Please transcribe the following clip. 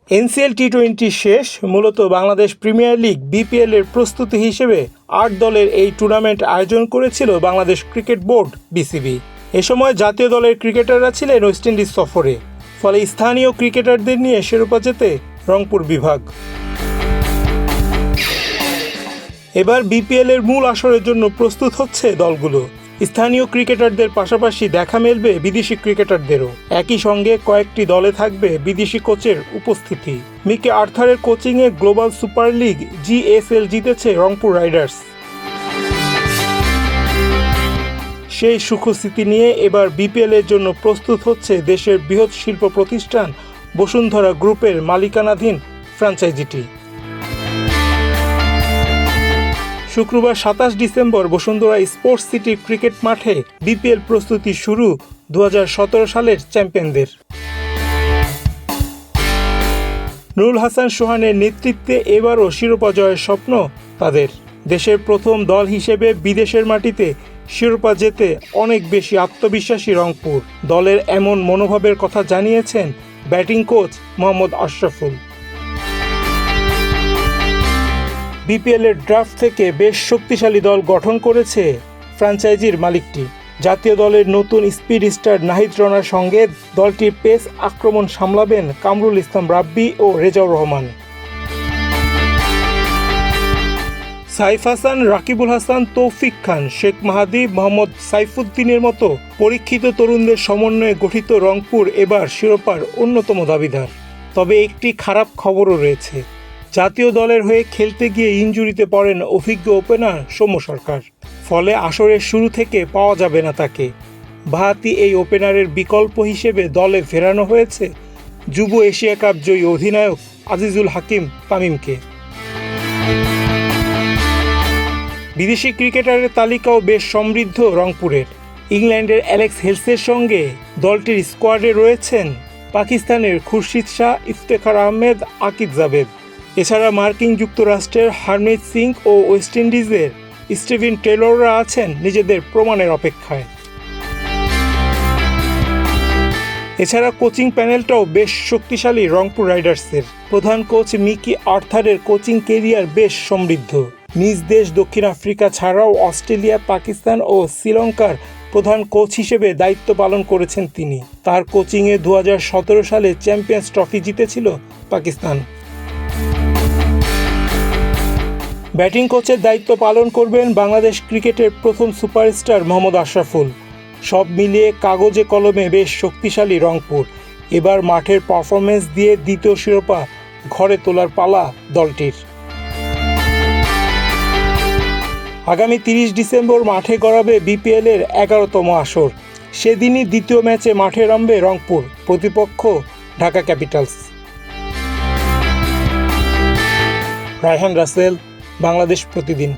NCL টি-20 শেষ। মূলত Bangladesh premier league BPL এর প্রস্তুতি হিসেবে ৮ দলের এই টুর্নামেন্ট আয়োজন করেছিল বাংলাদেশ ক্রিকেট বোর্ড বিসিবি। এ সময় জাতীয় দলের ক্রিকেটাররা ছিলেন ওয়েস্ট ইন্ডিজ সফরে, ফলে স্থানীয় ক্রিকেটারদের নিয়ে শিরোপা জেতে রংপুর বিভাগ। এবার বিপিএল এর মূল আসরের জন্য প্রস্তুত হচ্ছে দলগুলো। স্থানীয় ক্রিকেটারদের পাশাপাশি দেখা মিলবে বিদেশি ক্রিকেটারদেরও। একই সঙ্গে কয়েকটি দলে থাকবে বিদেশি কোচের উপস্থিতি। মিকে আর্থারের কোচিংয়ে গ্লোবাল সুপার লিগ জিএসএল জিতেছে রংপুর রাইডার্স। সেই সুখস্মৃতি নিয়ে এবার বিপিএল এর জন্য প্রস্তুত হচ্ছে দেশের বৃহৎ শিল্প প্রতিষ্ঠান বসুন্ধরা গ্রুপের মালিকানাধীন ফ্র্যাঞ্চাইজিটি। শুক্রবার ২৭ December Bashundhara sports city cricket মাঠে বিপিএল প্রস্তুতি শুরু ২০১৭ সালের চ্যাম্পিয়নদের। নুরুল হাসান সোহানের নেতৃত্বে এবারও শিরোপা জয়ের স্বপ্ন তাদের। দেশের প্রথম দল হিসেবে বিদেশের মাটিতে শিরোপা জেতে অনেক বেশি আত্মবিশ্বাসী রংপুর। দলের এমন মনোভাবের কথা জানিয়েছেন batting coach Mohammad Ashraful. BPL এর ড্রাফট থেকে বেশ শক্তিশালী দল গঠন করেছে ফ্র্যাঞ্চাইজির মালিকটি। জাতীয় দলের নতুন স্পিড স্টার নাহিদ রানার সঙ্গে দলটির পেস আক্রমণ সামলাবেন কামরুল ইসলাম রাব্বি ও রেজাউর রহমান। সাইফ হাসান, রাকিবুল হাসান, তৌফিক খান, শেখ মাহাদি, মোহাম্মদ সাইফুদ্দিনের মতো পরীক্ষিত তরুণদের সমন্বয়ে গঠিত রংপুর এবার শিরোপার অন্যতম দাবিদার। তবে একটি খারাপ খবরও রয়েছে। জাতীয় দলের হয়ে খেলতে গিয়ে ইনজুরিতে পড়েন অভিজ্ঞ ওপেনার সৌম্য সরকার। ফলে আসরের শুরু থেকে পাওয়া যাবে না তাকে। বাঁহাতি এই ওপেনারের বিকল্প হিসেবে দলে ফেরানো হয়েছে যুব এশিয়া কাপ জয়ী অধিনায়ক আজিজুল হাকিম তামিমকে। বিদেশি ক্রিকেটারের তালিকাও বেশ সমৃদ্ধ রংপুরের। ইংল্যান্ডের অ্যালেক্স হেলসের সঙ্গে দলটির স্কোয়াডে রয়েছেন পাকিস্তানের খুরশিদ শাহ, ইফতেখার আহমেদ, আকিব জাভেদ। এছাড়া মার্কিন যুক্তরাষ্ট্রের হারমিত সিং ও ওয়েস্ট ইন্ডিজের স্টিভেন টেলররা আছেন নিজেদের প্রমাণের অপেক্ষায়। এছাড়া কোচিং প্যানেলটাও বেশ শক্তিশালী রংপুর রাইডার্সের। প্রধান কোচ মিকি আর্থারের কোচিং কেরিয়ার বেশ সমৃদ্ধ। নিজ দেশ দক্ষিণ আফ্রিকা ছাড়াও অস্ট্রেলিয়া, পাকিস্তান ও শ্রীলঙ্কার প্রধান কোচ হিসেবে দায়িত্ব পালন করেছেন তিনি। তার কোচিংয়ে ২০১৭ সালে চ্যাম্পিয়ন্স ট্রফি জিতেছিল পাকিস্তান। ব্যাটিং কোচের দায়িত্ব পালন করবেন বাংলাদেশ ক্রিকেটের প্রথম সুপারস্টার মোহাম্মদ আশরাফুল। সব মিলিয়ে কাগজে কলমে বেশ শক্তিশালী রংপুর। এবার মাঠের পারফরমেন্স দিয়ে দ্বিতীয় শিরোপা ঘরে তোলার পালা দলটির। আগামী ৩০ ডিসেম্বর মাঠে গড়াবে বিপিএল এর ১১তম আসর। সেদিনই দ্বিতীয় ম্যাচে মাঠে নামবে রংপুর, প্রতিপক্ষ ঢাকা ক্যাপিটালস। রায়হান রাসেল, বাংলাদেশ প্রতিদিন।